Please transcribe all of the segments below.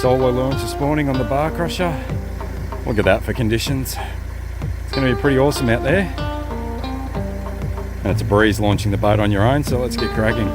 solo launch this morning on the bar crusher. Look at that for conditions. It's going to be pretty awesome out there. And it's a breeze launching the boat on your own, so let's get cracking.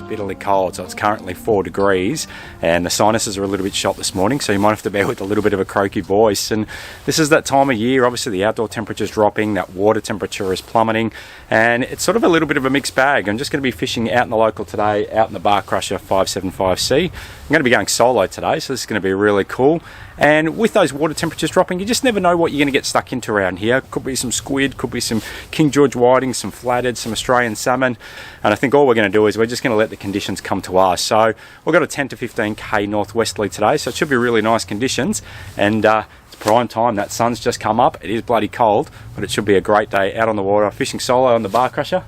Bitterly cold, so it's currently 4 degrees and the sinuses are a little bit shot this morning, so you might have to bear with a little bit of a croaky voice. And this is that time of year, obviously the outdoor temperature is dropping, that water temperature is plummeting, and it's sort of a little bit of a mixed bag. I'm just going to be fishing out in the local today, out in the bar crusher 575C. I'm going to be going solo today, so this is going to be really cool. And with those water temperatures dropping, you just never know what you're going to get stuck into around here. Could be some squid, could be some King George whiting, some flathead, some Australian salmon. And I think all we're going to do is we're just going to let the conditions come to us. So we've got a 10 to 15k northwesterly today, so it should be really nice conditions. And it's prime time. That sun's just come up. It is bloody cold, but it should be a great day out on the water, fishing solo on the bar crusher.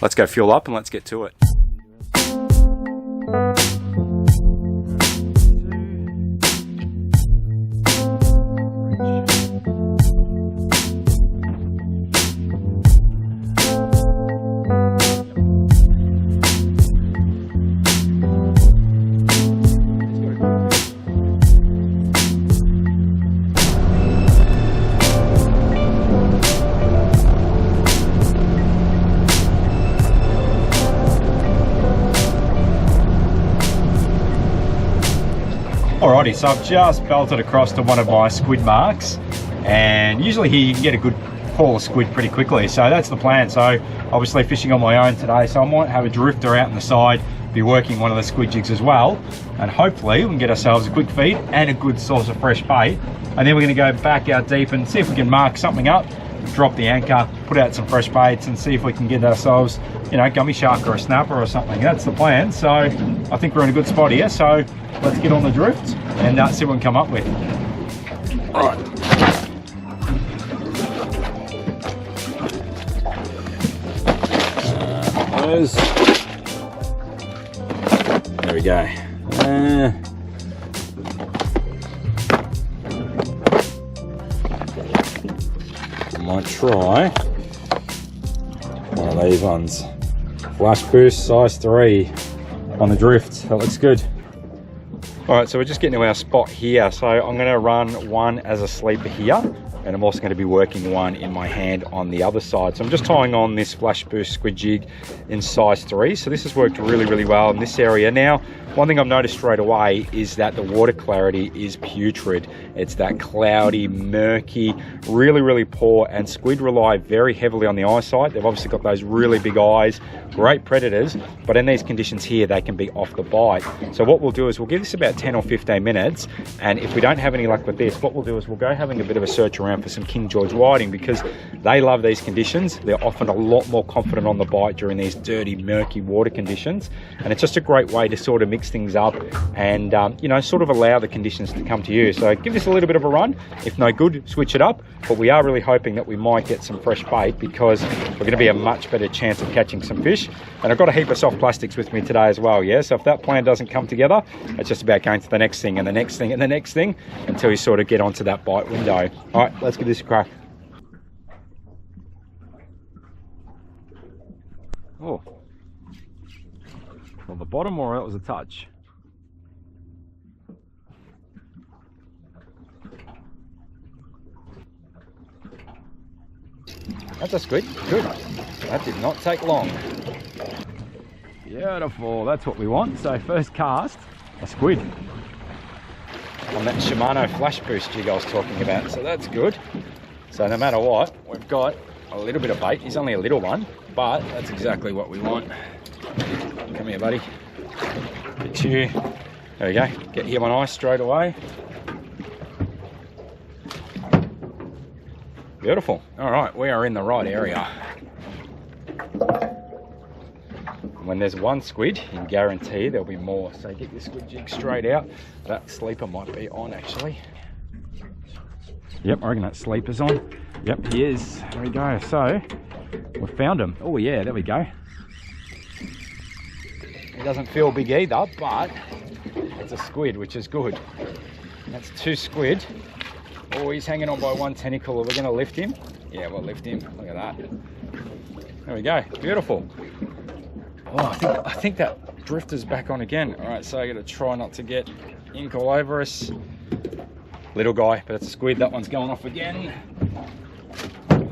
Let's go fuel up and let's get to it. Alrighty, so I've just belted across to one of my squid marks, and usually here you can get a good haul of squid pretty quickly, so that's the plan. So obviously fishing on my own today, so I might have a drifter out on the side, be working one of the squid jigs as well, and hopefully we can get ourselves a quick feed and a good source of fresh bait. And then we're going to go back out deep and see if we can mark something up, drop the anchor, put out some fresh baits, and see if we can get ourselves, you know, gummy shark or a snapper or something. That's the plan. So I think we're in a good spot here, so let's get on the drift and see what we can come up with. All right. There we go. I might try one of these ones. Flash boost size 3 on the drift. That looks good. Alright, so we're just getting to our spot here. So I'm going to run one as a sleeper here, and I'm also going to be working one in my hand on the other side. So I'm just tying on this flash boost squid jig in size 3. So this has worked really well in this area. Now, one thing I've noticed straight away is that the water clarity is putrid. It's that cloudy, murky, really poor, and squid rely very heavily on the eyesight. They've obviously got those really big eyes, great predators, but in these conditions here, they can be off the bite. So what we'll do is we'll give this about 10 or 15 minutes, and if we don't have any luck with this, what we'll do is we'll go having a bit of a search around for some King George whiting, because they love these conditions. They're often a lot more confident on the bite during these dirty, murky water conditions, and it's just a great way to sort of mix things up and you know, sort of allow the conditions to come to you. So give this a little bit of a run. If no good, switch it up, but we are really hoping that we might get some fresh bait, because we're going to be a much better chance of catching some fish. And I've got a heap of soft plastics with me today as well, yeah? So if that plan doesn't come together, it's just about going to the next thing and the next thing and the next thing until you sort of get onto that bite window. All right, let's give this a crack. Oh, well, the bottom, or that was a touch. That's a squid. Good. That did not take long. Beautiful. That's what we want. So first cast, a squid on that Shimano flash boost jig I was talking about. So that's good. So no matter what, we've got a little bit of bait. He's only a little one, but that's exactly what we want. Come here, buddy. Get you. There we go. Get him on ice straight away. Beautiful. All right, we are in the right area. When there's one squid, you can guarantee there'll be more. So get your squid jig straight out. That sleeper might be on, actually. Yep, I reckon that sleeper's on. Yep, he is. There we go. So we found him. Oh yeah, there we go. He doesn't feel big either, but it's a squid, which is good. That's 2 squid. Oh, he's hanging on by one tentacle. Are we going to lift him? Yeah, we'll lift him. Look at that. There we go, beautiful. Oh, I think that drifter's back on again. All right, so I gotta try not to get ink all over us. Little guy, but it's a squid. That one's going off again.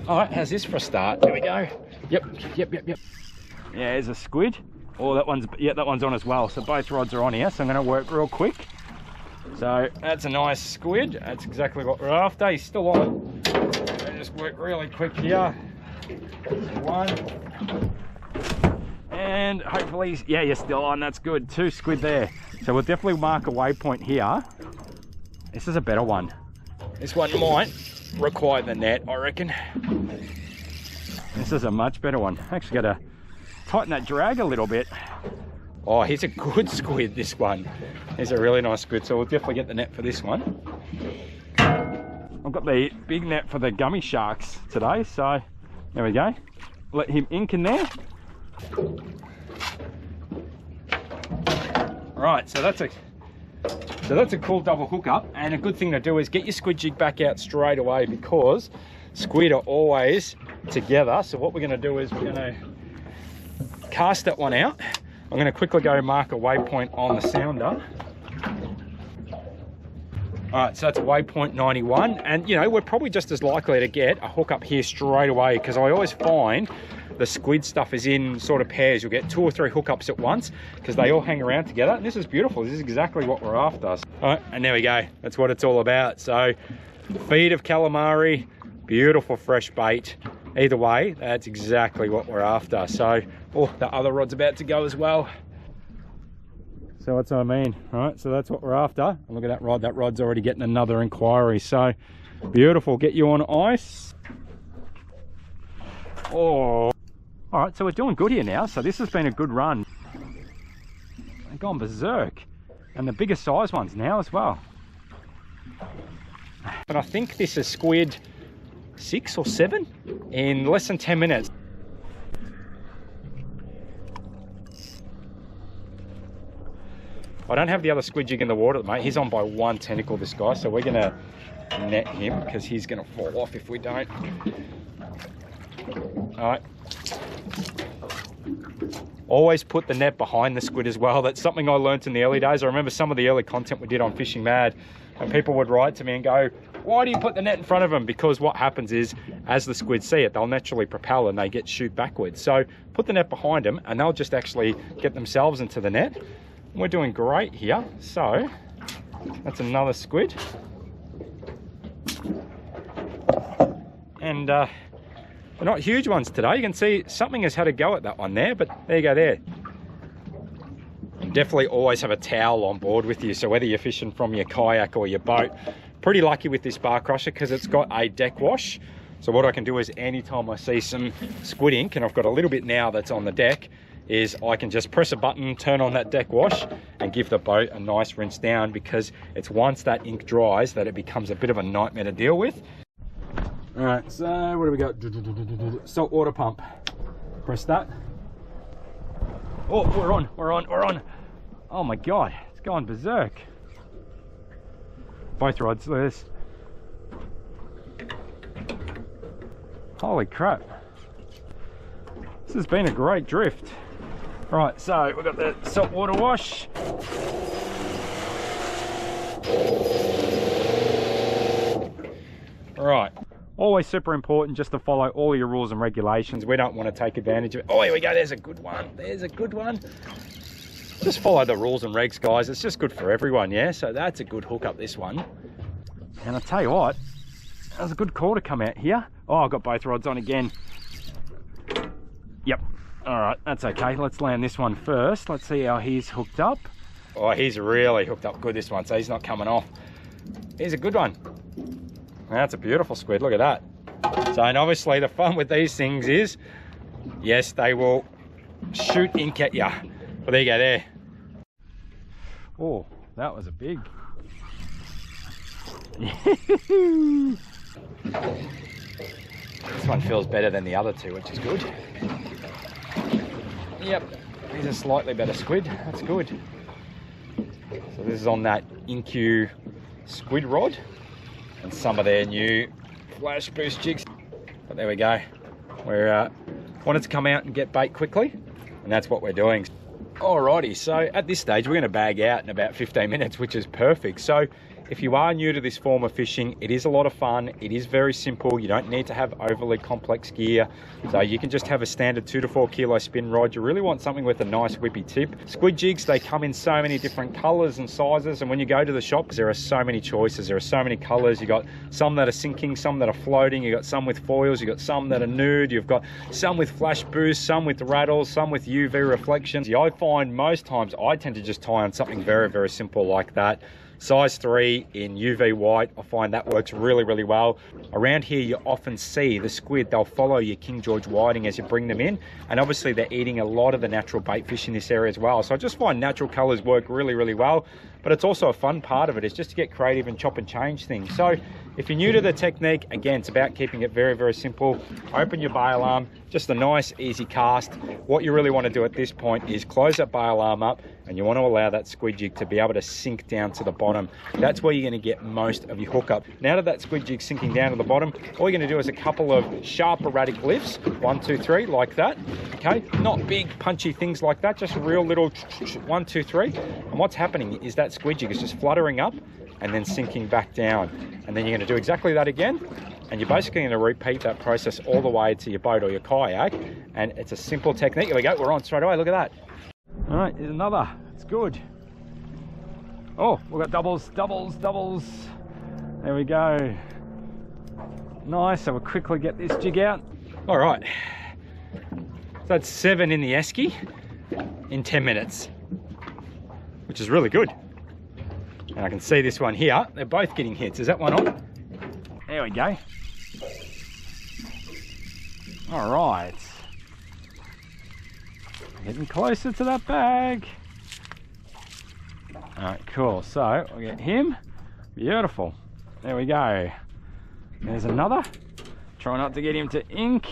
All right, how's this for a start? There we go. Yep. Yeah, there's a squid. Oh, that one's on as well. So both rods are on here, so I'm gonna work real quick. So that's a nice squid. That's exactly what we're after. He's still on. So just work really quick here. One. And hopefully, yeah, you're still on. That's good. 2 squid there. So we'll definitely mark a waypoint here. This is a better one. This one might require the net, I reckon. This is a much better one. Actually got to tighten that drag a little bit. Oh, he's a good squid, this one. He's a really nice squid, so we'll definitely get the net for this one. I've got the big net for the gummy sharks today, so there we go. Let him ink in there. Right, so that's a cool double hookup, and a good thing to do is get your squid jig back out straight away, because squid are always together. So what we're going to do is we're going to cast that one out. I'm going to quickly go mark a waypoint on the sounder. All right, so that's waypoint 91, and you know, we're probably just as likely to get a hook up here straight away, because I always find the squid stuff is in sort of pairs. You'll get 2 or 3 hookups at once because they all hang around together, and this is beautiful. This is exactly what we're after. All right, and there we go. That's what it's all about. So feed of calamari, beautiful fresh bait. Either way, that's exactly what we're after. So, oh, the other rod's about to go as well. So that's what I mean. All right, so that's what we're after. And look at that rod. That rod's already getting another inquiry. So beautiful. Get you on ice. Oh. All right, so we're doing good here now. So this has been a good run. They've gone berserk. And the bigger size ones now as well. But I think this is squid 6 or 7 in less than 10 minutes. I don't have the other squid jig in the water, mate. He's on by 1 tentacle, this guy. So we're gonna net him because he's gonna fall off if we don't. All right. Always put the net behind the squid as well. That's something I learned in the early days. I remember some of the early content we did on FishingMad, and people would write to me and go, why do you put the net in front of them? Because what happens is, as the squid see it, they'll naturally propel and they get shoot backwards. So put the net behind them and they'll just actually get themselves into the net. And we're doing great here. So that's another squid. And they're not huge ones today. You can see something has had a go at that one there, but there you go there. And definitely always have a towel on board with you. So whether you're fishing from your kayak or your boat, pretty lucky with this bar crusher because it's got a deck wash. So what I can do is anytime I see some squid ink, and I've got a little bit now that's on the deck, is I can just press a button, turn on that deck wash and give the boat a nice rinse down, because it's once that ink dries that it becomes a bit of a nightmare to deal with. All right, so what do we got? Salt water pump. Press that. Oh, we're on. Oh my God, it's going berserk. Both rods, look at this. Holy crap. This has been a great drift. Right, so we've got the salt water wash. Right. Always super important just to follow all your rules and regulations. We don't want to take advantage of it. Oh, here we go. There's a good one. There's a good one. Just follow the rules and regs, guys. It's just good for everyone, yeah? So that's a good hook up, this one. And I'll tell you what, that was a good call to come out here. Oh, I've got both rods on again. Yep. All right, that's okay. Let's land this one first. Let's see how he's hooked up. Oh, he's really hooked up good, this one, so he's not coming off. Here's a good one. That's a beautiful squid, look at that. So, and obviously the fun with these things is, yes, they will shoot ink at you. Well, there you go there. Oh, that was a big. This one feels better than the other two, which is good. Yep, he's a slightly better squid, that's good. So this is on that Incu squid rod and some of their new flash boost jigs. But there we go. We're wanted to come out and get bait quickly, and that's what we're doing. Alrighty, so at this stage we're going to bag out in about 15 minutes, which is perfect. So if you are new to this form of fishing, it is a lot of fun. It is very simple. You don't need to have overly complex gear. So you can just have a standard 2 to 4 kilo spin rod. You really want something with a nice whippy tip. Squid jigs, they come in so many different colors and sizes. And when you go to the shops, there are so many choices. There are so many colors. You got some that are sinking, some that are floating. You got some with foils. You got some that are nude. You've got some with flash boost, some with rattles, some with UV reflections. I find most times I tend to just tie on something very, very simple like that. Size 3 in UV white, I find that works really, really well. Around here, you often see the squid, they'll follow your King George whiting as you bring them in. And obviously they're eating a lot of the natural bait fish in this area as well. So I just find natural colors work really, really well. But it's also a fun part of it, is just to get creative and chop and change things. So if you're new to the technique, again, it's about keeping it very, very simple. Open your bail arm, just a nice, easy cast. What you really want to do at this point is close that bail arm up, and you want to allow that squid jig to be able to sink down to the bottom. That's where you're going to get most of your hookup. Now that squid jig's sinking down to the bottom, all you're going to do is a couple of sharp, erratic lifts. 1, 2, 3, like that. Okay, not big, punchy things like that, just real little 1, 2, 3. And what's happening is that squid jig is just fluttering up and then sinking back down. And then you're going to do exactly that again. And you're basically going to repeat that process all the way to your boat or your kayak. And it's a simple technique. Here we go, we're on straight away, look at that. All right, here's another, it's good. Oh, we've got doubles, doubles, doubles. There we go. Nice, so we'll quickly get this jig out. All right, so that's 7 in the esky in 10 minutes, which is really good. And I can see this one here, they're both getting hits. Is that one on? There we go. All right. Getting closer to that bag. All right, cool. So we'll get him. Beautiful. There we go. There's another. Try not to get him to ink.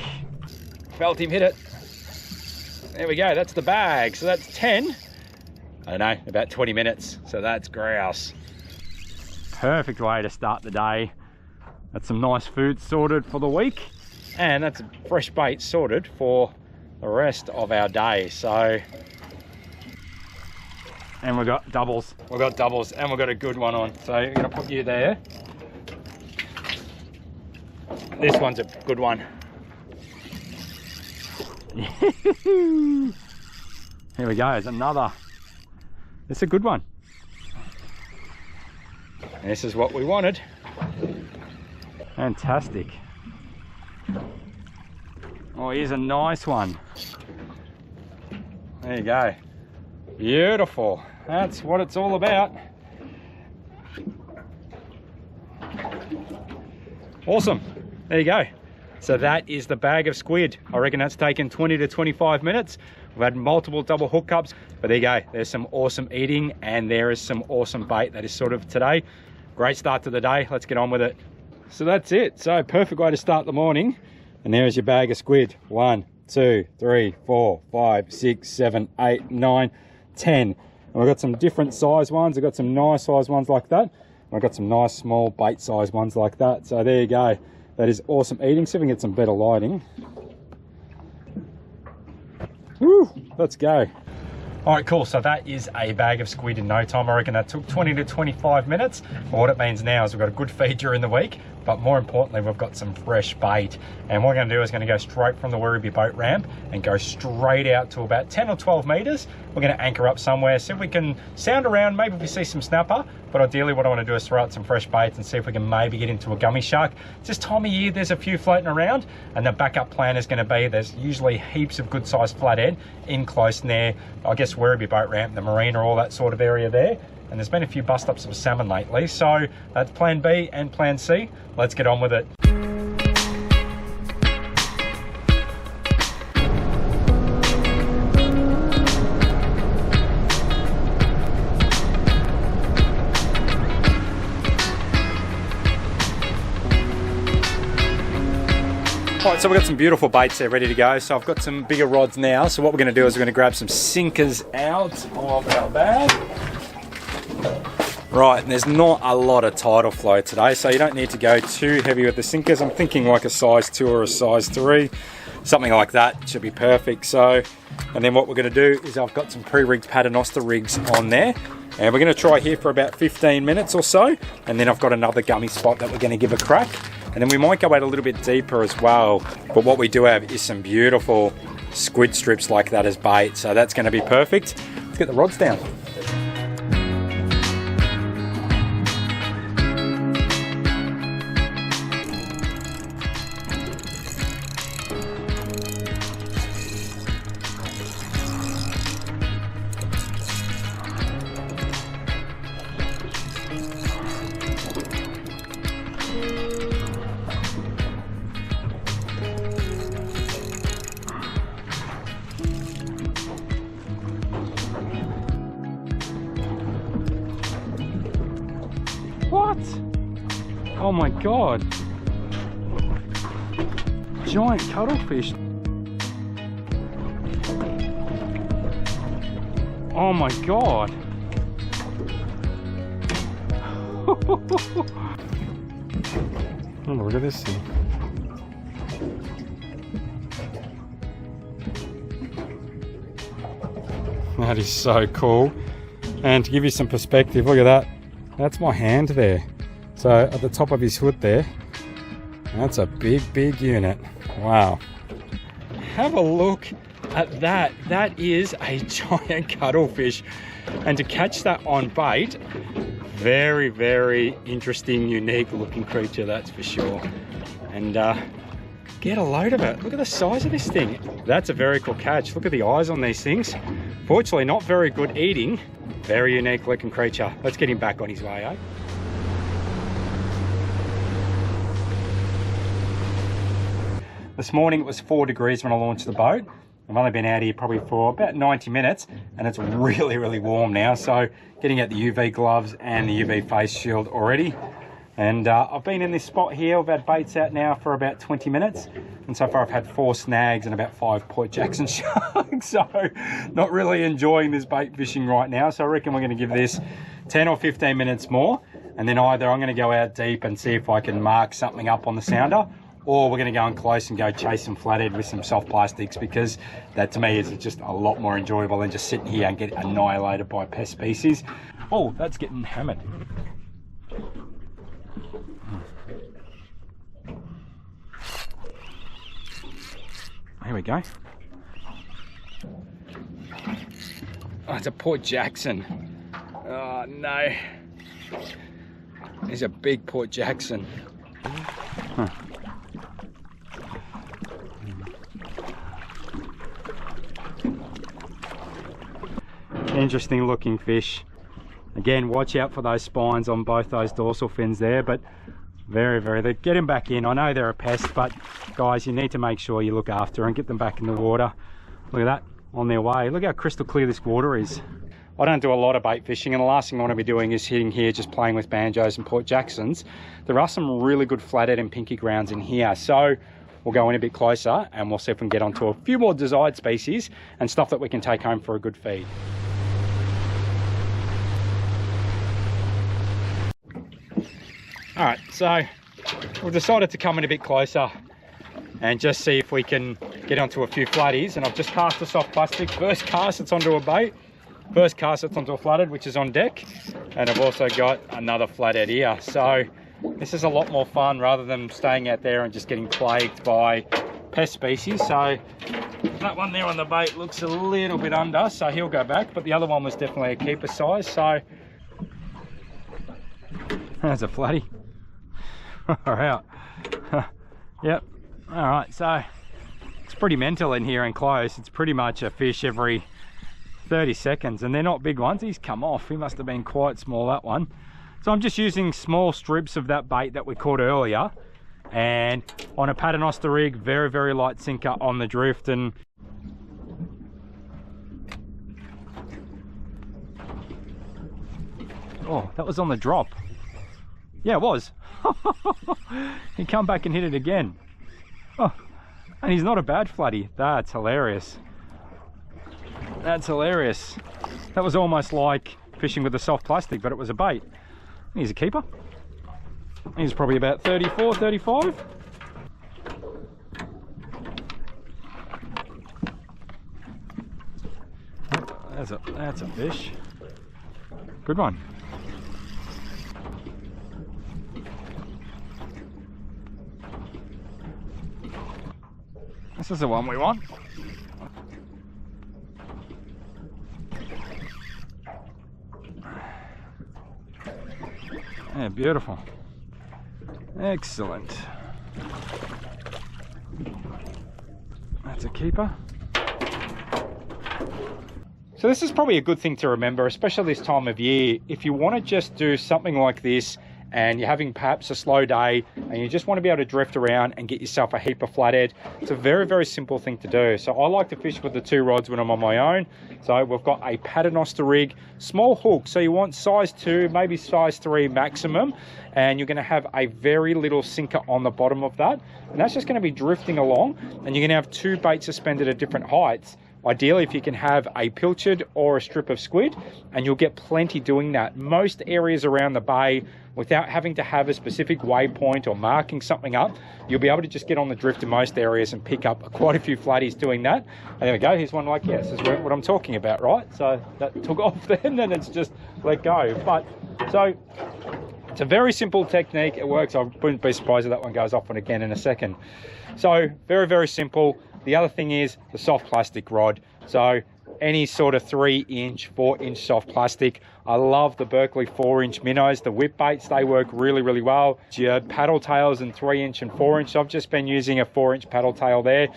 Felt him hit it. There we go, that's the bag. So that's 10. I don't know, about 20 minutes. So that's grouse. Perfect way to start the day. That's some nice food sorted for the week. And that's fresh bait sorted for the rest of our day. So, and we've got doubles. We've got doubles and we've got a good one on. So I'm gonna put you there. This one's a good one. Here we go, there's another. It's a good one. This is what we wanted. Fantastic. Oh, here's a nice one. There you go. Beautiful. That's what it's all about. Awesome. There you go. So that is the bag of squid. I reckon that's taken 20 to 25 minutes. We've had multiple double hookups, but there you go. There's some awesome eating and there is some awesome bait that is sort of today. Great start to the day. Let's get on with it. So that's it. So perfect way to start the morning. And there's your bag of squid. 1, 2, 3, 4, 5, 6, 7, 8, 9, 10. And we've got some different size ones. I've got some nice size ones like that. And I've got some nice small bait size ones like that. So there you go. That is awesome eating. See if we can get some better lighting. Woo, let's go. All right, cool. So that is a bag of squid in no time. I reckon that took 20 to 25 minutes. But what it means now is we've got a good feed during the week, but more importantly, we've got some fresh bait. And what we're going to do is going to go straight from the Werribee boat ramp and go straight out to about 10 or 12 meters. We're going to anchor up somewhere, see if we can sound around, maybe we see some snapper, but ideally what I want to do is throw out some fresh baits and see if we can maybe get into a gummy shark. It's this time of year, there's a few floating around, and the backup plan is going to be there's usually heaps of good sized flathead in close near, I guess, Werribee boat ramp, the marina, all that sort of area there. And there's been a few bust ups of salmon lately, so that's plan B and plan C. Let's get on with it. All right, so we've got some beautiful baits there ready to go. So I've got some bigger rods now. So what we're going to do is we're going to grab some sinkers out of our bag. Right, and there's not a lot of tidal flow today, so you don't need to go too heavy with the sinkers. I'm thinking like a size 2 or a size 3. something like that should be perfect. So, and then what we're going to do is I've got some pre-rigged paternoster rigs on there, and we're going to try here for about 15 minutes or so, and then I've got another gummy spot that we're going to give a crack, and then we might go out a little bit deeper as well. But what we do have is some beautiful squid strips like that as bait, so that's going to be perfect. Let's get the rods down. What? Oh my god. Giant cuttlefish. Oh my god. Oh, look at this thing. That is so cool. And to give you some perspective, look at that. That's my hand there. So at the top of his hood there, that's a big unit. Wow. Have a look at that. That is a giant cuttlefish. And to catch that on bait, very interesting, unique looking creature, that's for sure. And get a load of it. Look at the size of this thing. That's a very cool catch. Look at the eyes on these things. Fortunately, not very good eating. Very unique looking creature. Let's get him back on his way, eh? This morning it was 4 degrees when I launched the boat. I've only been out here probably for about 90 minutes and it's really warm now. So getting out the UV gloves and the UV face shield already. And I've been in this spot here. I've had baits out now for about 20 minutes. And so far I've had 4 snags and about 5 Port Jackson sharks. So not really enjoying this bait fishing right now. So I reckon we're going to give this 10 or 15 minutes more. And then either I'm going to go out deep and see if I can mark something up on the sounder, or we're going to go in close and go chase some flathead with some soft plastics, because that to me is just a lot more enjoyable than just sitting here and get annihilated by pest species. Oh, that's getting hammered. Here we go. Oh, it's a Port Jackson. Oh no. There's a big Port Jackson. Huh. Interesting looking fish. Again, watch out for those spines on both those dorsal fins there, but they get them back in. I know they're a pest, but guys, you need to make sure you look after and get them back in the water. Look at that, on their way. Look how crystal clear this water is. I don't do a lot of bait fishing, and the last thing I want to be doing is sitting here just playing with banjos and Port Jacksons. There are some really good flathead and pinky grounds in here, so we'll go in a bit closer and we'll see if we can get onto a few more desired species and stuff that we can take home for a good feed. All right, so we've decided to come in a bit closer and just see if we can get onto a few flatties. And I've just cast a soft plastic. First cast, it's onto a bait. First cast, it's onto a flathead, which is on deck. And I've also got another flathead here. So this is a lot more fun rather than staying out there and just getting plagued by pest species. So that one there on the bait looks a little bit under, so he'll go back. But the other one was definitely a keeper size. So there's a flatty. All right. Yep. All right, so it's pretty mental in here and close. It's pretty much a fish every 30 seconds, and they're not big ones. He's come off. He must have been quite small, that one. So I'm just using small strips of that bait that we caught earlier, and on a paternoster rig, very light sinker on the drift. And oh, that was on the drop. Yeah, it was. He come back and hit it again. Oh, and he's not a bad flatty. That's hilarious. That's hilarious. That was almost like fishing with a soft plastic, but it was a bait. He's a keeper. He's probably about 34, 35. That's a fish. Good one. This is the one we want. Yeah, beautiful. Excellent. That's a keeper. So this is probably a good thing to remember, especially this time of year. If you want to just do something like this and you're having perhaps a slow day and you just want to be able to drift around and get yourself a heap of flathead, it's a very, very simple thing to do. So I like to fish with the 2 rods when I'm on my own. So we've got a paternoster rig, small hook. So you want size 2, maybe size 3 maximum. And you're going to have a very little sinker on the bottom of that. And that's just going to be drifting along. And you're going to have 2 baits suspended at different heights. Ideally, if you can have a pilchard or a strip of squid, and you'll get plenty doing that. Most areas around the bay, without having to have a specific waypoint or marking something up, you'll be able to just get on the drift in most areas and pick up quite a few flatties doing that. And there we go, here's one like, yes, this is what I'm talking about, right? So that took off then, and it's just let go. But so it's a very simple technique. It works. I wouldn't be surprised if that one goes off on again in a second. So very, very simple. The other thing is the soft plastic rod. So any sort of 3-inch, 4-inch soft plastic. I love the Berkeley 4-inch minnows, the whip baits. They work really, really well. Your paddle tails and 3-inch and 4-inch. I've just been using a 4-inch paddle tail there.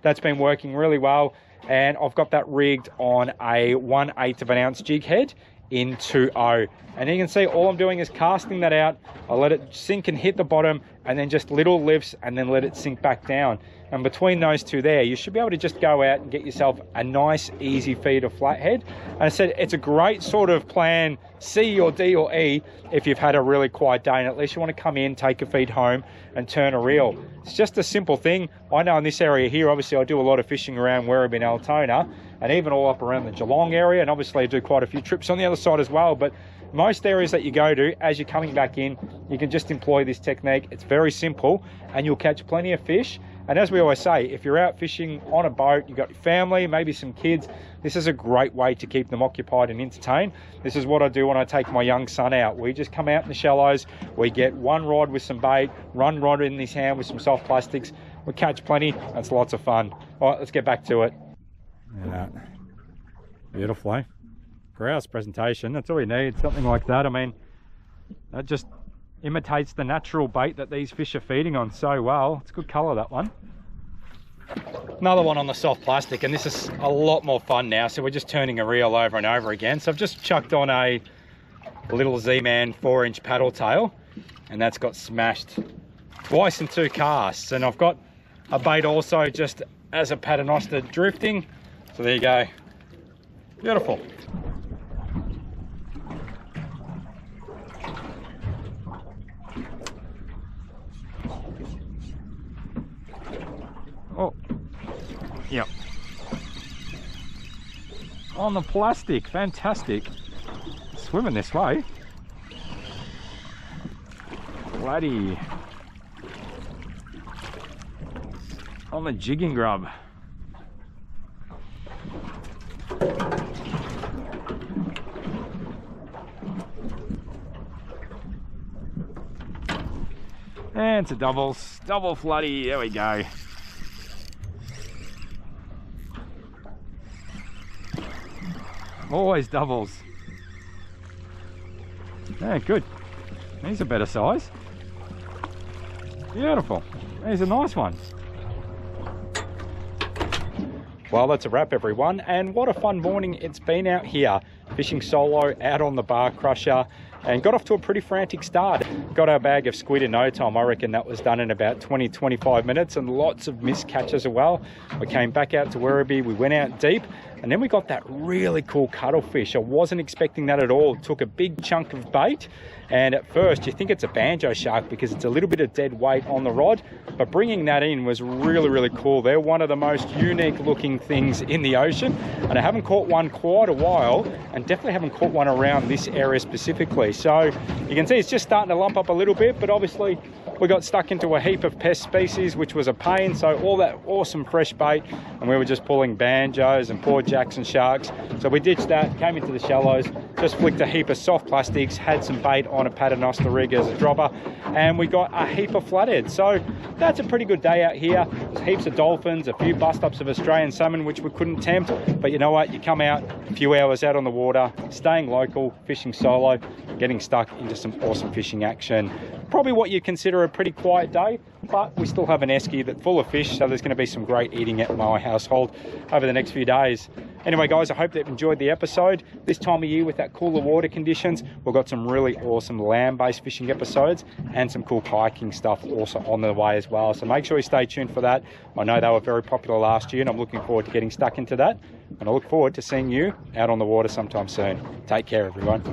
That's been working really well. And I've got that rigged on a 1/8 of an ounce jig head in 2.0. And you can see all I'm doing is casting that out. I let it sink and hit the bottom, and then just little lifts, and then let it sink back down. And between those two there, you should be able to just go out and get yourself a nice easy feed of flathead. And I said it's a great sort of plan C or D or E if you've had a really quiet day and at least you want to come in, take a feed home and turn a reel. It's just a simple thing. I know in this area here, obviously I do a lot of fishing around Werribee and Altona and even all up around the Geelong area, and obviously I do quite a few trips on the other side as well. But most areas that you go to, as you're coming back in, you can just employ this technique. It's very simple and you'll catch plenty of fish. And as we always say, if you're out fishing on a boat, you've got your family, maybe some kids, this is a great way to keep them occupied and entertained. This is what I do when I take my young son out. We just come out in the shallows, we get one rod with some bait, one rod in his hand with some soft plastics, we catch plenty, that's lots of fun. All right, let's get back to it. Yeah, beautiful, eh? Grouse presentation, that's all you need, something like that. I mean, that just imitates the natural bait that these fish are feeding on so well. It's good colour, that one. Another one on the soft plastic, and this is a lot more fun now. So we're just turning a reel over and over again. So I've just chucked on a little Z-Man 4-inch paddle tail, and that's got smashed twice in 2 casts. And I've got a bait also just as a paternoster drifting. So there you go. Beautiful. Oh, yep. On the plastic, fantastic. Swimming this way. Bloody. On the jigging grub. And it's a double floody, there we go. Always doubles. Yeah, good. These are better size. Beautiful. These are nice ones. Well, that's a wrap, everyone, and what a fun morning it's been out here. Fishing solo out on the bar crusher, and got off to a pretty frantic start. Got our bag of squid in no time. I reckon that was done in about 20-25 minutes, and lots of missed catches as well. We came back out to Werribee, we went out deep, and then we got that really cool cuttlefish. I wasn't expecting that at all. It took a big chunk of bait, and at first you think it's a banjo shark because it's a little bit of dead weight on the rod, but bringing that in was really, really cool. They're one of the most unique looking things in the ocean, and I haven't caught one quite a while, and definitely haven't caught one around this area specifically. So you can see it's just starting to lump up up a little bit, but obviously we got stuck into a heap of pest species, which was a pain. So all that awesome fresh bait, and we were just pulling banjos and poor jacks and sharks. So we ditched that, came into the shallows, just flicked a heap of soft plastics, had some bait on a paternoster rig as a dropper, and we got a heap of flathead. So that's a pretty good day out here. There's heaps of dolphins, a few bust-ups of Australian salmon, which we couldn't tempt. But you know what? You come out, a few hours out on the water, staying local, fishing solo, getting stuck into some awesome fishing action. Probably what you consider a pretty quiet day, but we still have an esky that's full of fish, so there's going to be some great eating at my household over the next few days. Anyway, guys, I hope that you've enjoyed the episode. This time of year with that cooler water conditions, we've got some really awesome land-based fishing episodes and some cool kayaking stuff also on the way as well. So make sure you stay tuned for that. I know they were very popular last year, and I'm looking forward to getting stuck into that. And I look forward to seeing you out on the water sometime soon. Take care, everyone.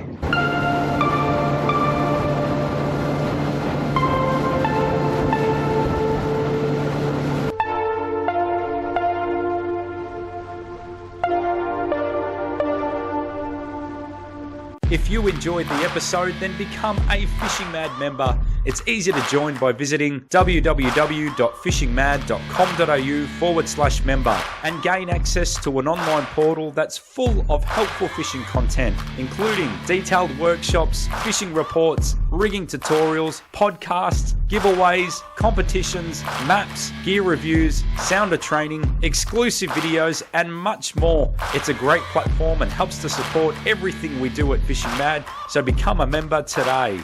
If you enjoyed the episode, then become a FishingMad member. It's easy to join by visiting www.fishingmad.com.au/member and gain access to an online portal that's full of helpful fishing content, including detailed workshops, fishing reports, rigging tutorials, podcasts, giveaways, competitions, maps, gear reviews, sounder training, exclusive videos, and much more. It's a great platform and helps to support everything we do at FishingMad, so become a member today.